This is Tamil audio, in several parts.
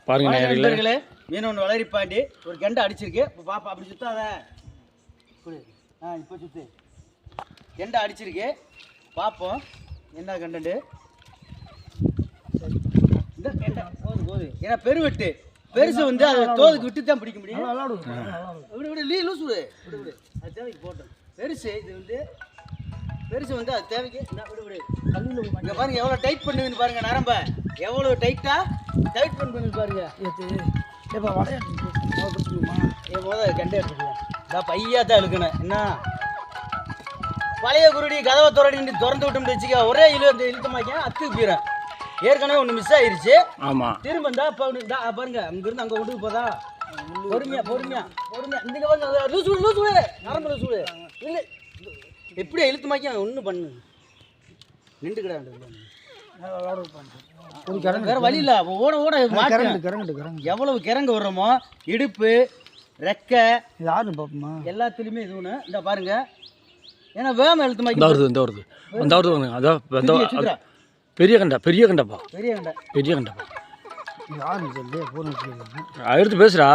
பாருங்க நண்பர்களே, மீன் ஒன்று வளரிப்பாண்டி ஒரு கெண்டை அடிச்சிருக்கு. இப்போ பாப்பா அப்படி சுத்தாத. இப்போ சுத்து. கெண்டை அடிச்சிருக்கு. பார்ப்போம் என்ன கண்டண்டு. இந்த கெண்டை போது ஏன்னா பெருவெட்டு பெருசு வந்து அதை தோதுக்கு விட்டு தான் பிடிக்க முடியும். விடு விடு லீ லூஸ் விடு விடு விடு அது தேவைக்கு போட்டோம். பெருசு இது வந்து பெருசு வந்து அது தேவைக்கு விடு விடு. இங்கே பாருங்க எவ்வளோ டைட் பண்ணுதுன்னு பாருங்க. நரம்ப எவ்வளோ டைட்டாக டைட் பண்ணுது பாருங்க. இப்போ வளையமா என் போதும் கெண்டை எடுத்துக்குவோம். இதான் பையா தான் இழுக்கணும். என்ன பழைய குருடி கதவை திறந்து விட்டு வச்சுக்க ஒரே இழுத்தமாக்க அத்துக்கு போயிடும். ஏற்கனவே ஒன்று மிஸ் ஆயிருச்சு. ஆமாம் திரும்ப இருந்தா பாருங்க அங்கிருந்து அங்கே விட்டு போதா. பொறுமையா பொறுமையா பொறுமையா இந்த பாருங்க லூசு லூசு நரம்பு லூசு இல்லை எப்படி இழுத்தமாக்கி ஒன்றும் பண்ணு நின்று கிடாண்டு வேற வழி இல்லை. ஓட ஓட எவ்வளவு கிறங்க விடுறோமோ இடுப்பு ரெக்கை யாரும் பார்ப்போமா எல்லாத்துலேயுமே இது ஒன்று இந்த பாருங்க. ஏன்னா வேம எழுத்துமாக்கி வருது பெரிய கண்டா பெரிய கண்டாப்பா பெரிய கண்டா பெரிய கண்டாப்பா யாரு எடுத்து பேசுறா.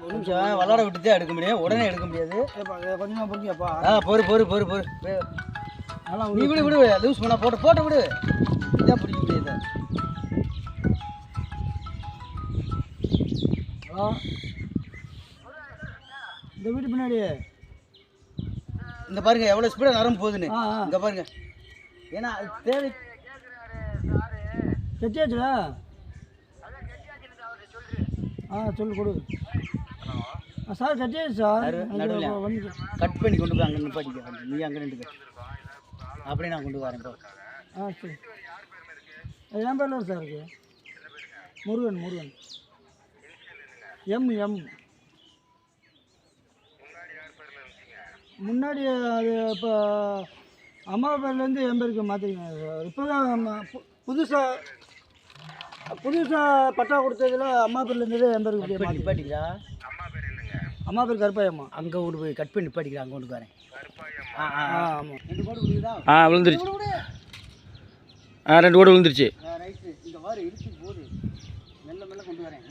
ஒரு நிமிஷம் வளர விட்டுதான் எடுக்க முடியும். உடனே எடுக்க முடியாது. கொஞ்சமா பொறுக்கியாப்பா. பொறு பொறு பொறு பொறு நீ விடு விடு லூஸ் பண்ணா போட்டு போட்டு விடு. இதான் பிடிக்க முடியாது. ஹலோ இந்த வீட்டு பின்னாடி இந்த பாருங்க எவ்வளோ ஸ்பீடாக நரம்பு போகுதுன்னு. இங்கே பாருங்க. ஏன்னா அது தேவை கட்டியாச்சுடா. சொல்லு கொடு சார். கட்டியாச்சு சார். வந்து கட் பண்ணி கொண்டு போய் அங்கே நிப்பாட்டிக்க. நீ அங்கே நின்று அப்படியே நான் கொண்டு வரேன் இப்போ. சரி என் பேரில் சார் இருக்கு. முருகன் முருகன் எம் முன்னாடி அது இப்போ அம்மா பேர்லேருந்து என் பேருக்கு மாற்றிக்கினேன் சார். இப்போ தான் புதுசாக பட்டா கொடுத்ததில் அம்மா பேர்லேருந்து என் பேருக்கு நிப்பாட்டிக்கிறா. அம்மா பேர் கருப்பாயம்மா. அங்கே கொண்டு போய் கட் பண்ணி நிப்பாட்டிக்கிறா. அங்கே கொண்டு வரேன். ஆமாம் 2 கோடு விழுந்துதா. விழுந்துருச்சு. 2 கோடு விழுந்துருச்சு. ரைட்டு. இங்கே வாரு இடிச்சு போகுது. மெல்ல மெல்ல கொண்டு வரேன்.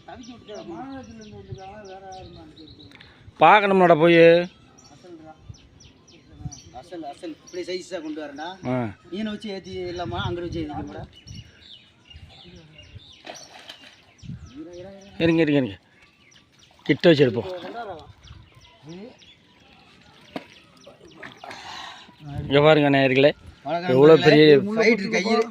தவிக்க விட்டு மாநிலத்திலேருந்து வந்துருக்காங்க. வேறு பார்க்கணும்னாட போய் அசல் அசல் இப்படி சைஸாக கொண்டு வரேன்டா. மீனை வச்சு ஏற்றி இல்லாமா அங்கே வச்சு ஏற்றிக்க. இருங்க இருங்க இருங்க கிட்ட வச்சு எடுப்போம். இங்கே பாருங்க நேயர்களே எவ்வளோ பெரிய ஃபைட்ரு கையில்